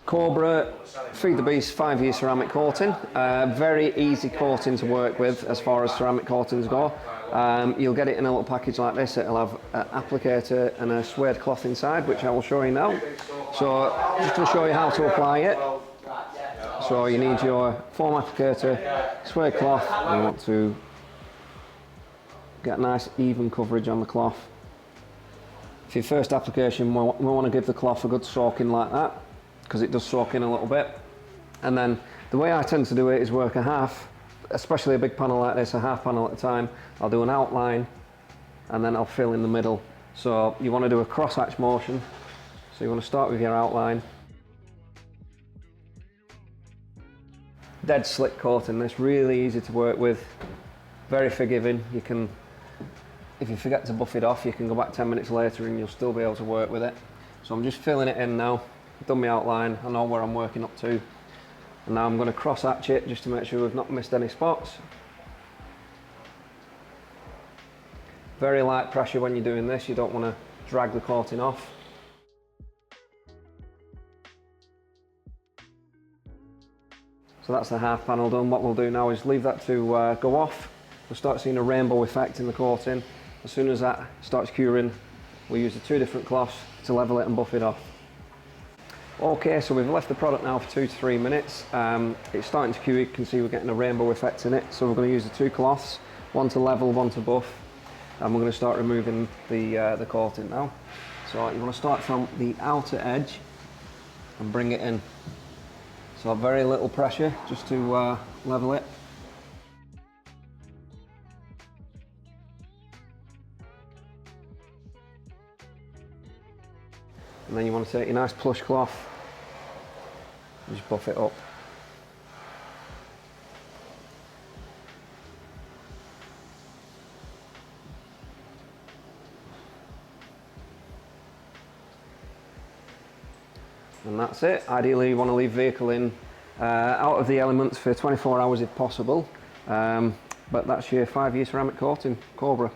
COBRA, Feed the Beast 5-year ceramic coating. Very easy coating to work with as far as ceramic coatings go. You'll get it in a little package like this. It'll have an applicator and a suede cloth inside, which I will show you now. So just to show you how to apply it. So you need your foam applicator, suede cloth. You want to get a nice even coverage on the cloth. For your first application, we want to give the cloth a good soaking like that, because it does soak in a little bit. And then the way I tend to do it is work a half, especially a big panel like this, a half panel at a time. I'll do an outline and then I'll fill in the middle. So you want to do a cross-hatch motion. So you want to start with your outline. Dead slick coating this, really easy to work with, very forgiving. You can, if you forget to buff it off, you can go back 10 minutes later and you'll still be able to work with it. So I'm just filling it in now. I've done my outline, I know where I'm working up to. And now I'm going to cross hatch it just to make sure we've not missed any spots. Very light pressure when you're doing this, you don't want to drag the coating off. So that's the half panel done. What we'll do now is leave that to go off. We'll start seeing a rainbow effect in the coating. As soon as that starts curing, we'll use the two different cloths to level it and buff it off. Okay, so we've left the product now for 2 to 3 minutes. It's starting to cure. You can see we're getting a rainbow effect in it. So we're going to use the two cloths, one to level, one to buff. And we're going to start removing the coating now. So you want to start from the outer edge and bring it in. So very little pressure, just to level it. And then you want to take your nice plush cloth and just buff it up. And that's it. Ideally you want to leave vehicle in out of the elements for 24 hours if possible. But that's your 5-year ceramic coating, COBRA.